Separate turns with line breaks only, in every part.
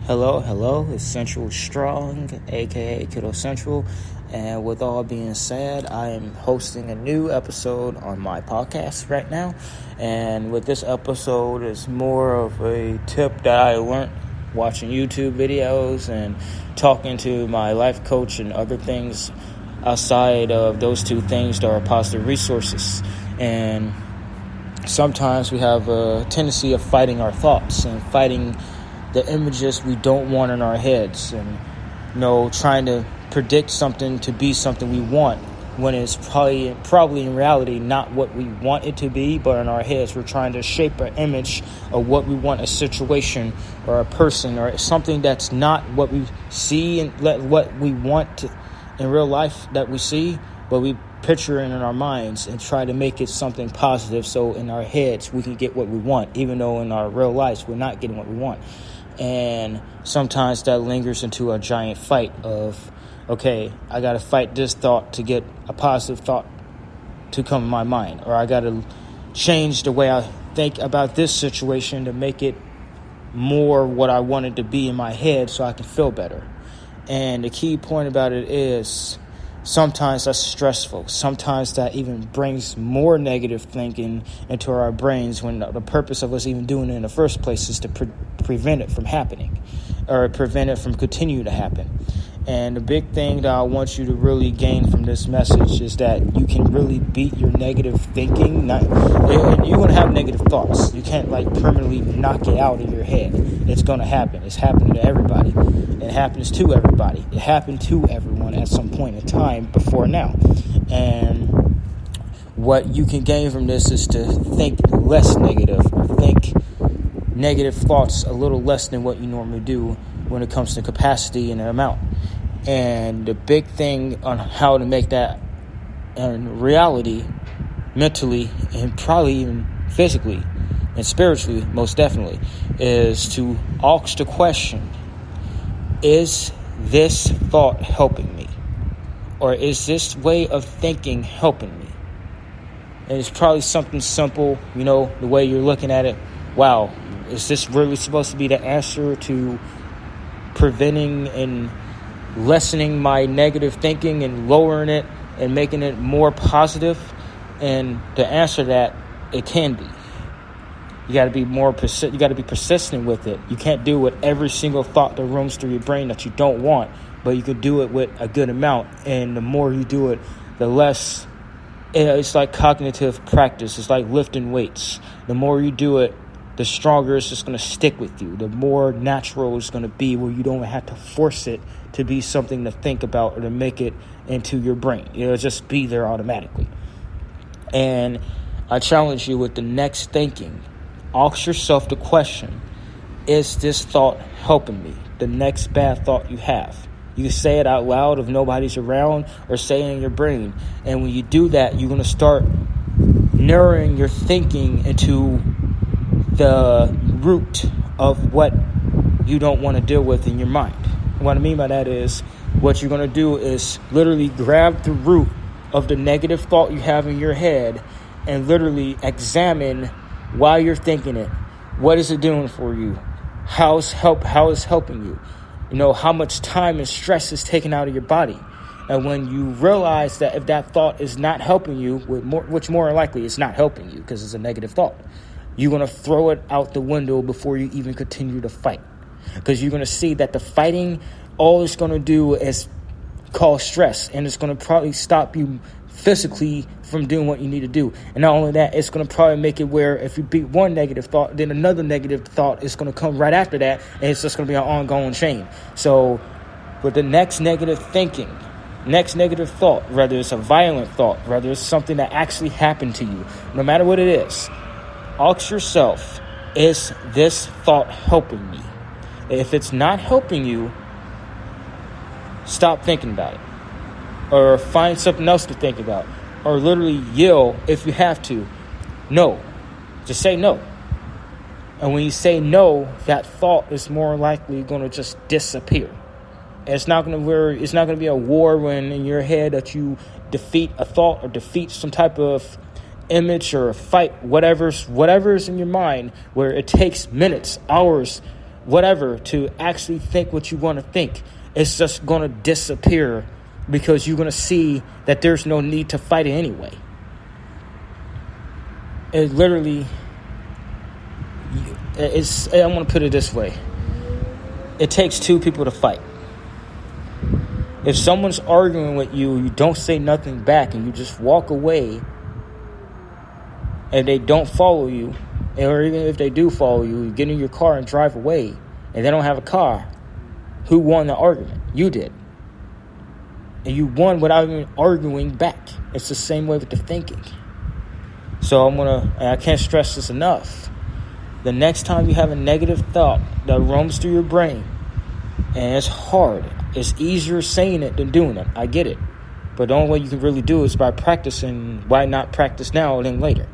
Hello, it's Central Strong, aka Kiddo Central, and with all being said, I am hosting a new episode on my podcast right now, and with this episode, it's more of a tip that I learned watching YouTube videos and talking to my life coach and other things outside of those two things that are positive resources. And sometimes we have a tendency of fighting our thoughts and fighting the images we don't want in our heads, and trying to predict something to be something we want when it's probably in reality not what we want it to be, but in our heads we're trying to shape an image of what we want a situation or a person or something that's not what we see and what we want to, in real life that we see, but we picture it in our minds and try to make it something positive so in our heads we can get what we want, even though in our real lives we're not getting what we want. And sometimes that lingers into a giant fight of, okay, I got to fight this thought to get a positive thought to come in my mind, or I got to change the way I think about this situation to make it more what I want it to be in my head so I can feel better. And the key point about it is sometimes that's stressful. Sometimes that even brings more negative thinking into our brains when the purpose of us even doing it in the first place is to prevent it from happening or prevent it from continuing to happen. And the big thing that I want you to really gain from this message is that you can really beat your negative thinking. You're going to have negative thoughts. You can't permanently knock it out of your head. It's going to happen. It's happening to everybody. It happens to everybody. It happened to everyone at some point in time before now. And what you can gain from this is to think less negative, or think negative thoughts a little less than what you normally do when it comes to capacity and amount. And the big thing on how to make that in reality, mentally, and probably even physically and spiritually, most definitely, is to ask the question, is this thought helping me? Or is this way of thinking helping me? And it's probably something simple, the way you're looking at it. Wow, is this really supposed to be the answer to preventing and lessening my negative thinking and lowering it and making it more positive? And to answer that, it can be. You got to be you got to be persistent with it. You can't do it with every single thought that roams through your brain that you don't want, but you can do it with a good amount. And the more you do it, the less. It's like cognitive practice. It's like lifting weights. The more you do it, the stronger it's just going to stick with you. The more natural it's going to be, where you don't have to force it to be something to think about or to make it into your brain. It'll just be there automatically. And I challenge you with the next thinking. Ask yourself the question, is this thought helping me? The next bad thought you have. You can say it out loud if nobody's around, or say it in your brain. And when you do that, you're going to start narrowing your thinking into the root of what you don't want to deal with in your mind. What I mean by that is, what you're going to do is literally grab the root of the negative thought you have in your head and literally examine why you're thinking it. What is it doing for you? How is helping you? How much time and stress is taken out of your body. And when you realize that if that thought is not helping you, which more than likely it's not helping you because it's a negative thought, you're going to throw it out the window before you even continue to fight. Because you're going to see that the fighting, all it's going to do is cause stress. And it's going to probably stop you physically from doing what you need to do. And not only that, it's going to probably make it where if you beat one negative thought, then another negative thought is going to come right after that. And it's just going to be an ongoing chain. So with the next negative thinking, next negative thought, whether it's a violent thought, whether it's something that actually happened to you, no matter what it is, ask yourself, is this thought helping me? If it's not helping you, stop thinking about it. Or find something else to think about. Or literally yell, if you have to, no. Just say no. And when you say no, that thought is more likely going to just disappear. And it's not going to be a war when in your head that you defeat a thought or defeat some type of image or a fight, whatever's in your mind, where it takes minutes, hours, whatever, to actually think what you want to think, it's just going to disappear because you're going to see that there's no need to fight it anyway. It literally, I'm going to put it this way. It takes two people to fight. If someone's arguing with you, you don't say nothing back and you just walk away, and they don't follow you, or even if they do follow you, you get in your car and drive away, and they don't have a car, who won the argument? You did. And you won without even arguing back. It's the same way with the thinking. So I can't stress this enough. The next time you have a negative thought that roams through your brain, and it's hard, it's easier saying it than doing it. I get it. But the only way you can really do it is by practicing. Why not practice now than later?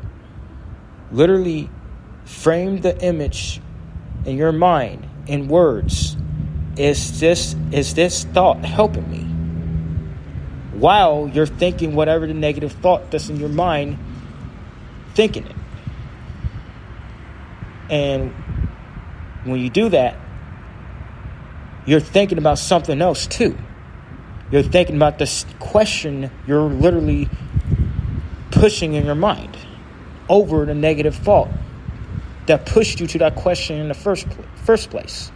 Literally frame the image in your mind in words. Is this thought helping me? While you're thinking whatever the negative thought that's in your mind, thinking it. And when you do that, you're thinking about something else too. You're thinking about this question you're literally pushing in your mind over the negative thought that pushed you to that question in the first place.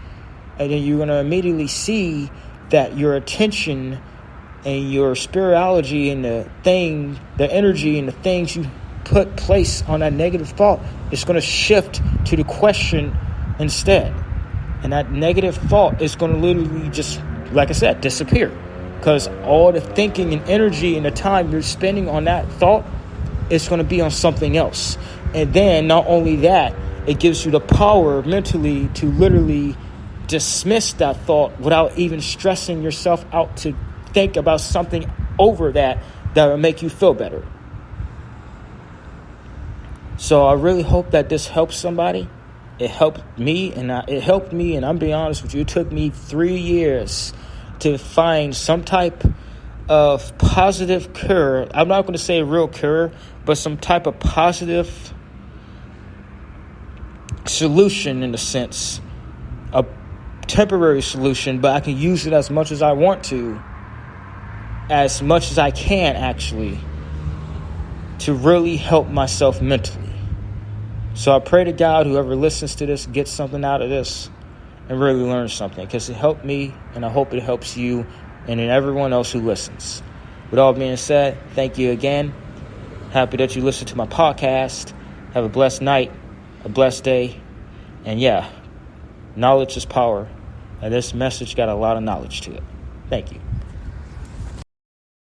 And then you're going to immediately see that your attention and your spirituality and the energy and the things you put place on that negative thought is going to shift to the question instead. And that negative thought is going to literally just, like I said, disappear. Because all the thinking and energy and the time you're spending on that thought is going to be on something else. And then not only that, it gives you the power mentally to literally dismiss that thought without even stressing yourself out to think about something over that will make you feel better. So I really hope that this helps somebody. It helped me, and I'm being honest with you, it took me 3 years to find some type of positive cure. I'm not going to say a real cure, but some type of positive solution, in a sense, a temporary solution, but I can use it as much as I want to, as much as I can actually, to really help myself mentally. So I pray to God, whoever listens to this gets something out of this and really learns something, because it helped me, and I hope it helps you and everyone else who listens. With all being said, thank you again. Happy that you listened to my podcast. Have a blessed night, a blessed day. And yeah, knowledge is power. And this message got a lot of knowledge to it. Thank you.